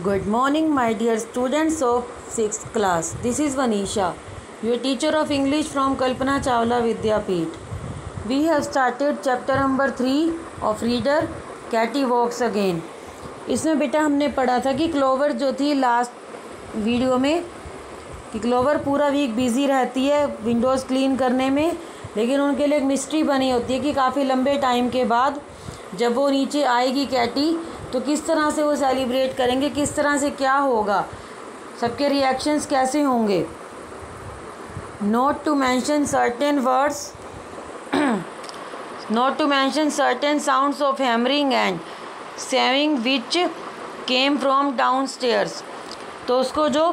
Good morning, my dear students of 6th class. This is Vanisha, your teacher of English from Kalpana Chawla Vidyapeeth. We have started chapter number 3 of Reader, Catty Walks Again. इसमें बेटा हमने पढ़ा था कि clover जो थी last video में कि क्लोवर पूरा वीक बिज़ी रहती है विंडोज़ क्लीन करने में, लेकिन उनके लिए एक मिस्ट्री बनी होती है कि काफ़ी लंबे टाइम के बाद जब वो नीचे आएगी कैटी तो किस तरह से वो सेलिब्रेट करेंगे, किस तरह से क्या होगा, सबके रिएक्शंस कैसे होंगे. Not to mention certain words, not to mention certain sounds of hammering and sawing which came from downstairs. तो उसको जो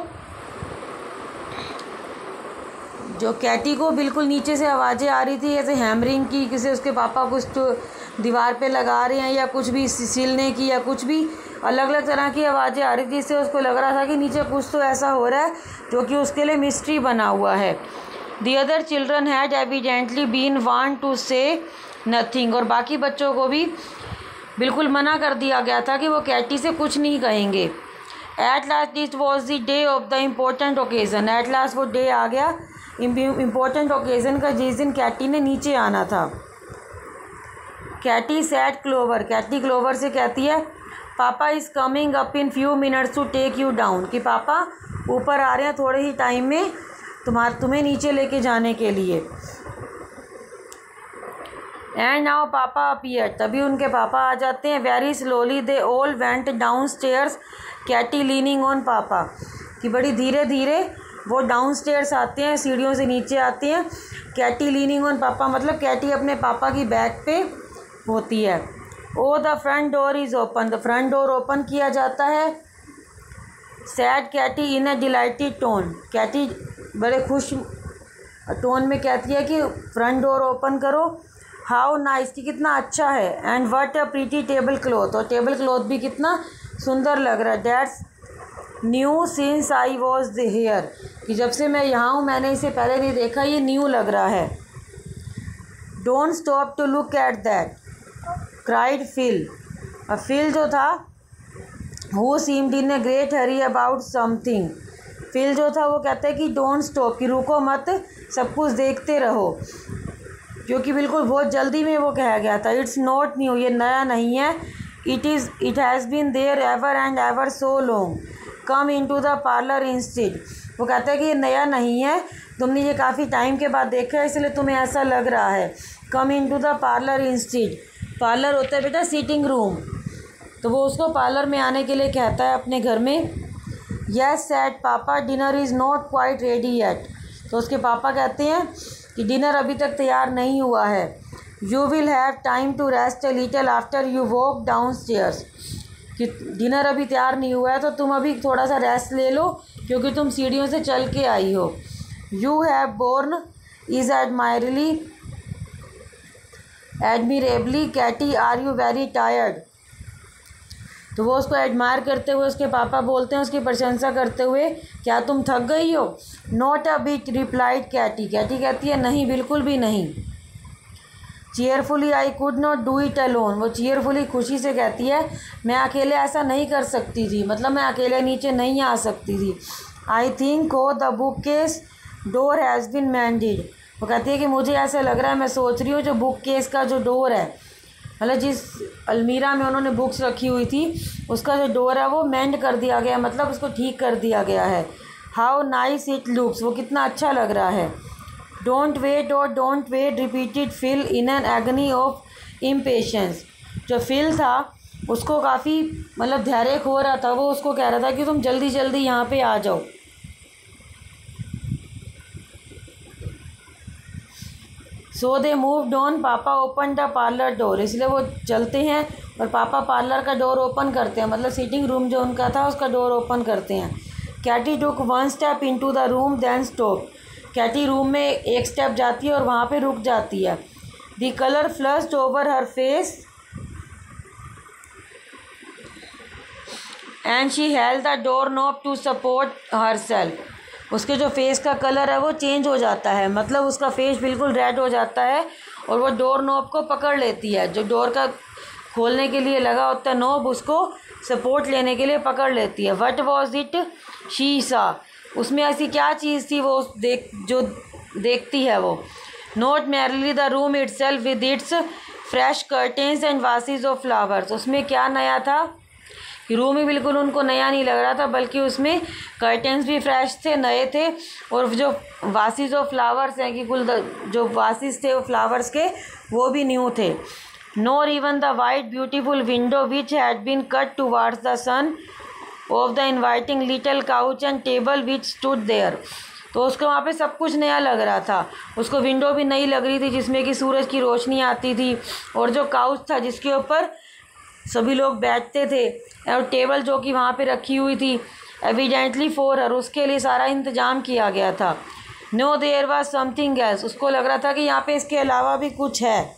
कैटी को बिल्कुल नीचे से आवाज़ें आ रही थी ऐसे हैमरिंग की, किसी उसके पापा कुछ तो दीवार पे लगा रहे हैं या कुछ भी सिलने की या कुछ भी अलग अलग तरह की आवाज़ें आ रही थी, इससे उसको लग रहा था कि नीचे कुछ तो ऐसा हो रहा है जो कि उसके लिए मिस्ट्री बना हुआ है. The other children had evidently been want to say nothing. और बाकी बच्चों को भी बिल्कुल मना कर दिया गया था कि वो कैटी से कुछ नहीं कहेंगे. At last it was the day of the important occasion. At last वो डे आ गया इम्पोर्टेंट ओकेज़न का, जिस दिन कैटी ने नीचे आना था. Katy said Clover. Katy Clover से कहती है papa is coming up in few minutes to take you down, कि पापा ऊपर आ रहे हैं थोड़े ही टाइम में तुम्हें नीचे लेके जाने के लिए. And now papa appear. तभी उनके पापा आ जाते हैं. Very slowly they all went downstairs, Katy leaning on papa. कि बड़ी धीरे धीरे वो डाउन स्टेयर्स आते हैं, सीढ़ियों से नीचे आते हैं. कैटी लीनिंग ऑन पापा मतलब कैटी अपने पापा की बैक पे होती है. Oh the front door is open. The front door open किया जाता है. Said Katie in a delighted tone. Katie बड़े खुश टोन में कहती है कि फ्रंट डोर ओपन करो. हाउ नाइस, कि कितना अच्छा है. And what a pretty tablecloth. और टेबल क्लॉथ भी कितना सुंदर लग रहा है. That's new since I was the here. कि जब से मैं यहाँ हूँ मैंने इसे पहले नहीं देखा, ये न्यू लग रहा है. Don't stop to look at that cried Phil. और फिल जो था who seemed in a great hurry about something. Phil जो था वो कहता है कि डोंट स्टॉप, कि रुको मत, सब कुछ देखते रहो, क्योंकि बिल्कुल बहुत जल्दी में वो कहा गया था. इट्स नॉट न्यू, ये नया नहीं है. It has been there ever and ever so long. Come in to the parlour instead. वो कहता है कि ये नया नहीं है, तुमने ये काफ़ी टाइम के बाद देखा है इसलिए तुम्हें ऐसा लग रहा है. Come in to the parlour instead. Parlour होता है बेटा सीटिंग रूम, तो वो उसको पार्लर में आने के लिए कहता है अपने घर में. यस सैड पापा dinner is not quite ready yet. तो उसके पापा कहते हैं कि डिनर अभी तक तैयार नहीं हुआ है. You will have time to rest a little after you walk downstairs. कि डिनर अभी तैयार नहीं हुआ है तो तुम अभी थोड़ा सा रेस्ट ले लो, क्योंकि तुम सीढ़ियों से चल के आई हो. You have borne is admirably Katie are you very tired. तो वो उसको एडमायर करते हुए उसके पापा बोलते हैं, उसकी प्रशंसा करते हुए, क्या तुम थक गई हो. Not a bit replied Katy. Katy कहती है नहीं, बिल्कुल भी नहीं. Cheerfully I could not do it alone. वो चीयरफुली खुशी से कहती है मैं अकेले ऐसा नहीं कर सकती थी, मतलब मैं अकेले नीचे नहीं आ सकती थी. I think oh the bookcase door has been mended. वो कहती है कि मुझे ऐसा लग रहा है, मैं सोच रही हूँ जो बुक केस का जो डोर है, मतलब जिस अलमीरा में उन्होंने बुक्स रखी हुई थी उसका जो डोर है वो मेंड कर दिया गया, मतलब उसको ठीक कर दिया गया है. How nice it looks. वो कितना अच्छा लग रहा है. डोंट वेट और don't wait repeated Phil in an agony of impatience. जो फिल था उसको काफ़ी मतलब धैर्य खो रहा था, वो उसको कह रहा था कि तुम जल्दी जल्दी यहाँ पे आ जाओ. So they moved on. Papa open the parlour door. इसलिए वो चलते हैं और पापा पार्लर का डोर ओपन करते हैं, मतलब सीटिंग रूम जो उनका था उसका डोर ओपन करते हैं. Katy took one step into the room then stop. Katy room में एक स्टेप जाती है और वहाँ पे रुक जाती है. The colour flushed over her face and she held the door knob to support herself. उसके जो फेस का कलर है वो चेंज हो जाता है, मतलब उसका फेस बिल्कुल रेड हो जाता है और वो डोर नॉब को पकड़ लेती है, जो डोर का खोलने के लिए लगा होता है, नोब उसको सपोर्ट लेने के लिए पकड़ लेती है। व्हाट वाज इट शी सा, उसमें ऐसी क्या चीज़ थी वो जो देखती है वो। Not merely the room itself with its fresh curtains and vases of flowers, उसमें क्या नया था कि रूम ही बिल्कुल उनको नया नहीं लग रहा था, बल्कि उसमें कर्टेंस भी फ्रेश थे, नए थे, और जो वासीज ऑफ फ्लावर्स हैं कि कुल जो वासीज थे वो फ्लावर्स के वो भी न्यू थे। Nor even the white beautiful window which had been cut towards the sun of the inviting little couch and table which stood there, तो उसको वहाँ पे सब कुछ नया लग रहा था। उसको विंडो भी नई लग रही थी जिसमें कि सूरज की रोशनी आती थी, और जो काउच था जिसके ऊपर सभी लोग बैठते थे, और टेबल जो कि वहाँ पे रखी हुई थी एविडेंटली फॉर हर, उसके लिए सारा इंतजाम किया गया था। No there was something else, उसको लग रहा था कि यहाँ पे इसके अलावा भी कुछ है।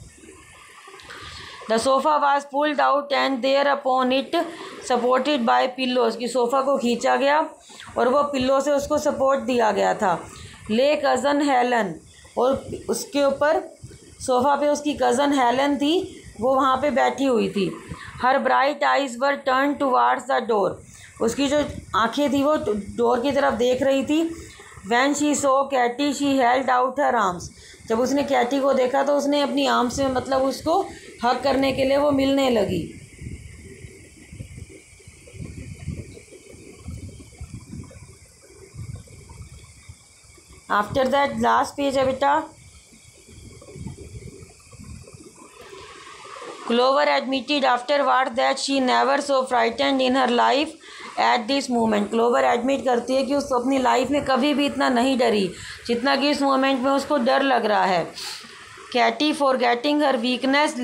The sofa was pulled out and there upon it supported by pillows, कि सोफ़ा को खींचा गया और वो पिल्लो से उसको सपोर्ट दिया गया था। ले कज़न हेलन, और उसके ऊपर सोफ़ा पे उसकी कज़न हेलन थी, वो वहाँ पे बैठी हुई थी। Her bright eyes were turned towards the door, उसकी जो आंखें थी वो डोर की तरफ देख रही थी। When she saw Katy she held out her arms, जब उसने कैटी को देखा तो उसने अपनी आर्म से मतलब उसको हग करने के लिए वो मिलने लगी। आफ्टर दैट लास्ट पेज है बेटा। Clover admitted afterward that she never so frightened in her life at this moment. Clover admit करती है कि उस अपनी लाइफ में कभी भी इतना नहीं डरी जितना कि इस मोमेंट में उसको डर लग रहा है। Katy, forgetting her weakness,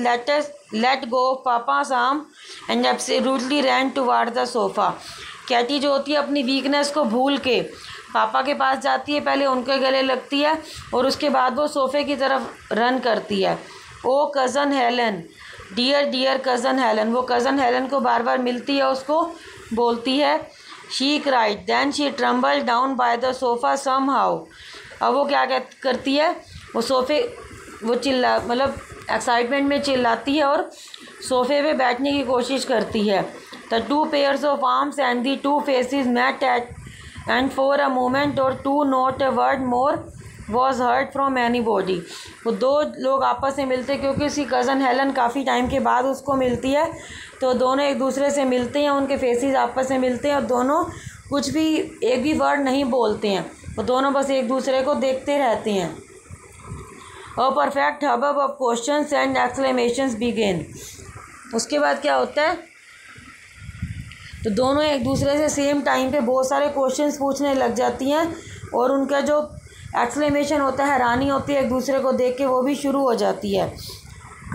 let go of Papa's arm and absolutely ran toward the sofa. Katy जो होती है अपनी वीकनेस को भूल के पापा के पास जाती है, पहले उनके गले लगती है और उसके बाद वो सोफ़े की तरफ रन करती है। Oh cousin Helen, dear dear cousin Helen, वो कज़न हेलन को बार बार मिलती है, उसको बोलती है। She cried then she tremble down by the sofa somehow. अब वो क्या करती है, वो सोफ़े वो मतलब एक्साइटमेंट में चिल्लाती है और सोफ़े पे बैठने की कोशिश करती है। The two pairs of arms and the two faces met at and for a moment और too not a word more was heard from anybody. वो दो लोग आपस में मिलते क्योंकि उसकी कज़न हेलन काफ़ी टाइम के बाद उसको मिलती है, तो दोनों एक दूसरे से मिलते हैं, उनके फेसेस आपस में मिलते हैं और दोनों कुछ भी एक भी वर्ड नहीं बोलते हैं, वो दोनों बस एक दूसरे को देखते रहते हैं। A perfect hubbub of questions and exclamations begin. उसके बाद क्या होता है, तो दोनों एक दूसरे से सेम टाइम पे बहुत सारे क्वेश्चंस पूछने लग जाती हैं और उनका जो एक्सक्लेमेशन होता है, हैरानी होती है एक दूसरे को देख के, वो भी शुरू हो जाती है।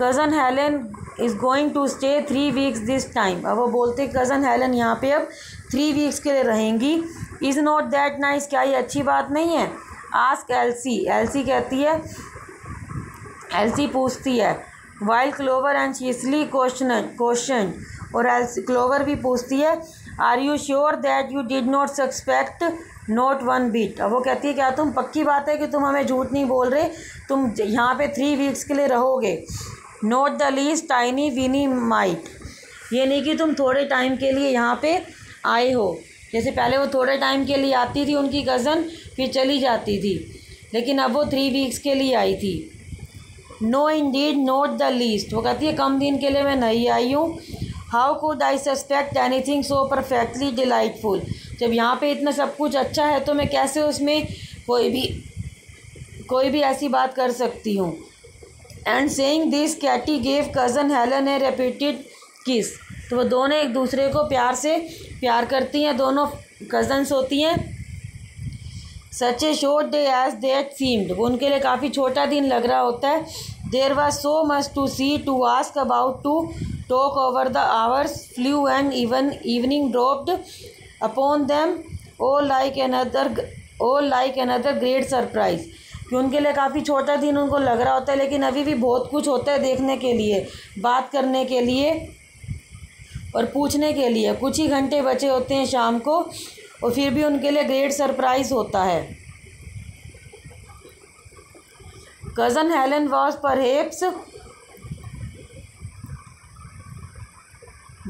Cousin Helen is going to stay 3 weeks this time. अब वो बोलते कज़न हेलन यहाँ पे अब 3 वीक्स के लिए रहेंगी। इज़ नॉट दैट नाइस, क्या ये अच्छी बात नहीं है? आस्क एल्सी, एल्सी कहती है, एल्सी पूछती है। While Clover and Cecily question, और एल्सी क्लोवर भी पूछती है, are you sure that you did not suspect not one bit. अब वो कहती है क्या तुम पक्की बात है कि तुम हमें झूठ नहीं बोल रहे, तुम यहाँ पे 3 वीक्स के लिए रहोगे। Not the least tiny weeny mite, ये नहीं कि तुम थोड़े टाइम के लिए यहाँ पे आए हो, जैसे पहले वो थोड़े टाइम के लिए आती थी उनकी कज़न, फिर चली जाती थी, लेकिन अब वो 3 वीक्स के लिए आई थी। No indeed not the least, वो कहती है कम दिन के लिए मैं नहीं आई हूँ। How could I suspect anything so perfectly delightful, जब यहाँ पे इतना सब कुछ अच्छा है तो मैं कैसे उसमें कोई भी ऐसी बात कर सकती हूँ। And saying this Katy gave cousin Helen a repeated kiss, तो वो दोनों एक दूसरे को प्यार करती हैं, दोनों कज़न्स होती हैं। Such a short day as that seemed, वो उनके लिए काफ़ी छोटा दिन लग रहा होता है। There was so much to see, to ask about, to talk over, the hours flew and even evening dropped upon them all like another great surprise, कि उनके लिए काफ़ी छोटा दिन उनको लग रहा होता है, लेकिन अभी भी बहुत कुछ होता है देखने के लिए, बात करने के लिए और पूछने के लिए। कुछ ही घंटे बचे होते हैं शाम को और फिर भी उनके लिए ग्रेट सरप्राइज़ होता है। Cousin Helen was perhaps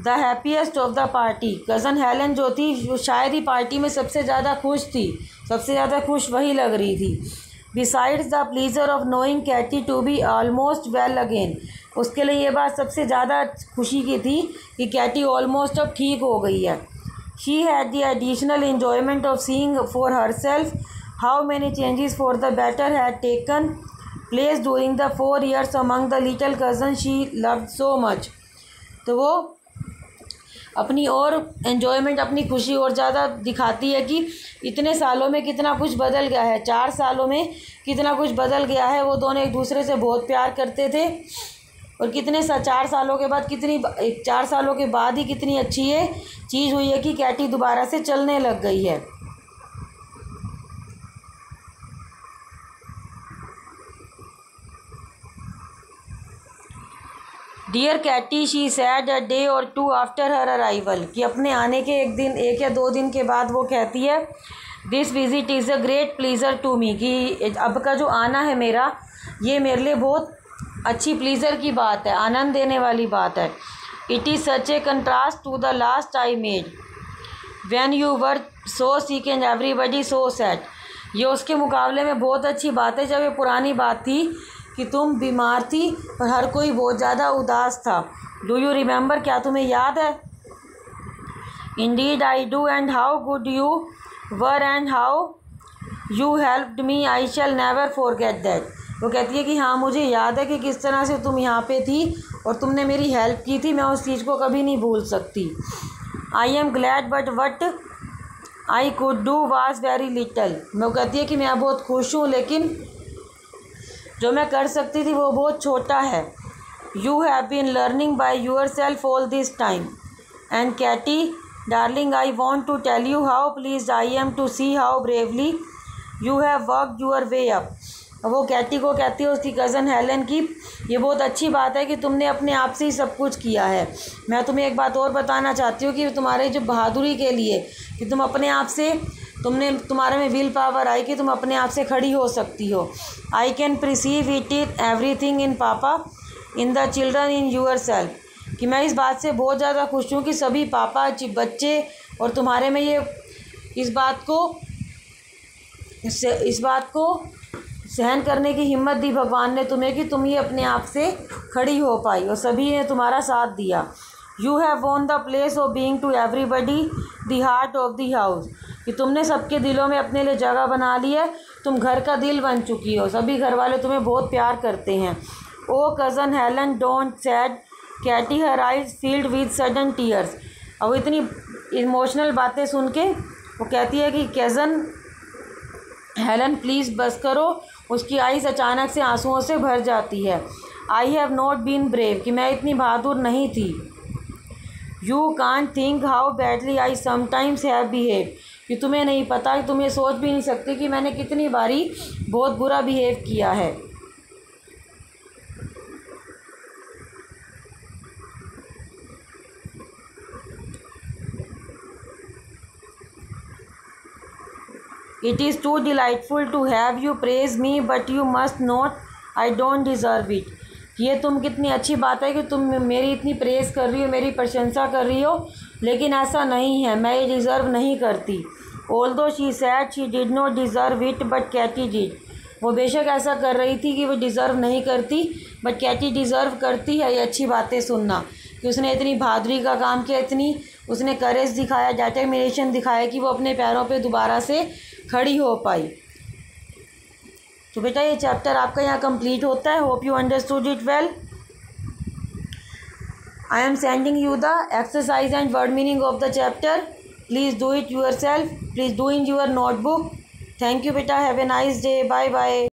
the happiest of the party. Cousin Helen जो थी वो शायद ही पार्टी में सबसे ज़्यादा खुश थी, सबसे ज़्यादा खुश वही लग रही थी। Besides the pleasure of knowing Katy to be almost well again. उसके लिए ये बात सबसे ज़्यादा खुशी की थी कि कैटी ऑलमोस्ट अब ठीक हो गई है। She had the additional enjoyment of seeing for herself how many changes for the better had taken place during the 4 years among the little cousin she loved so much. तो वो अपनी और enjoyment, अपनी खुशी और ज़्यादा दिखाती है कि इतने सालों में कितना कुछ बदल गया है, 4 सालों में कितना कुछ बदल गया है। वो दोनों एक दूसरे से बहुत प्यार करते थे और कितने 4 सालों के बाद 4 सालों के बाद ही कितनी अच्छी ये चीज़ हुई है कि कैटी दोबारा से चलने लग गई है। Dear Katy she said a day और 2 आफ्टर हर अराइवल, कि अपने आने के 1 या 2 दिन के बाद वो कहती है this visit is a great pleasure to me, कि अब का जो आना है मेरा ये मेरे लिए बहुत अच्छी प्लीज़र की बात है, आनंद देने वाली बात है। It is such a contrast to the last I made when you were so sick and everybody so sad. ये उसके मुकाबले में बहुत अच्छी बात है जब ये पुरानी बात थी कि तुम बीमार थी और हर कोई बहुत ज़्यादा उदास था। डू यू रिमेंबर, क्या तुम्हें याद है? Indeed I do and how good you were and how you helped me I shell never forget that. वो कहती है कि हाँ मुझे याद है कि किस तरह से तुम यहाँ पे थी और तुमने मेरी हेल्प की थी, मैं उस चीज़ को कभी नहीं भूल सकती। I am glad but what I could do was very little. वो कहती है कि मैं बहुत खुश हूँ लेकिन जो मैं कर सकती थी वो बहुत छोटा है। You have been learning by yourself all this time and Katy darling I want to tell you how pleased I am to see how bravely you have worked your way up. वो Katy को कहती है उसकी cousin Helen की ये बहुत अच्छी बात है कि तुमने अपने आप से ही सब कुछ किया है। मैं तुम्हें एक बात और बताना चाहती हूँ कि तुम्हारे जो बहादुरी के लिए कि तुम अपने आप से तुम्हारे में विल पावर आई कि तुम अपने आप से खड़ी हो सकती हो। I can perceive it everything in papa in the children in yourself, कि मैं इस बात से बहुत ज़्यादा खुश हूँ कि सभी पापा बच्चे और तुम्हारे में ये इस बात को सहन करने की हिम्मत दी भगवान ने तुम्हें कि तुम ही अपने आप से खड़ी हो पाई और सभी ने तुम्हारा साथ दिया। You have won the place of being to everybody the heart of the house, कि तुमने सबके दिलों में अपने लिए जगह बना ली है, तुम घर का दिल बन चुकी हो, सभी घर वाले तुम्हें बहुत प्यार करते हैं। Oh cousin Helen don't said Katie her eyes filled with sudden tears. अब इतनी इमोशनल बातें सुन के वो कहती है कि कज़न हेलन प्लीज़ बस करो, उसकी आइज़ अचानक से आंसुओं से भर जाती है। I have not been brave, कि मैं इतनी बहादुर नहीं थी। You can't think how badly I sometimes have behave, कि तुम्हें नहीं पता, कि तुम ये सोच भी नहीं सकती कि मैंने कितनी बारी बहुत बुरा बिहेव किया है। It is too delightful to have you praise me but you must note I don't deserve it. ये तुम कितनी अच्छी बात है कि तुम मेरी इतनी प्रेज़ कर रही हो, मेरी प्रशंसा कर रही हो, लेकिन ऐसा नहीं है, मैं ये डिज़र्व नहीं करती। Although she said she did not deserve it but Katy did. वो बेशक ऐसा कर रही थी कि वो डिज़र्व नहीं करती, बट कैटी डिज़र्व करती है। ये अच्छी बातें सुनना कि उसने इतनी बहादुरी का काम किया, इतनी उसने करेज दिखाया, डिटर्मिनेशन दिखाया कि वो अपने पैरों पे दोबारा से खड़ी हो पाई। तो बेटा ये चैप्टर आपका यहाँ कंप्लीट होता है। Hope you understood it well. I am sending you the exercise and word meaning of the chapter. Please do it yourself, please do in your notebook. Thank you बेटा, have a nice day, bye bye.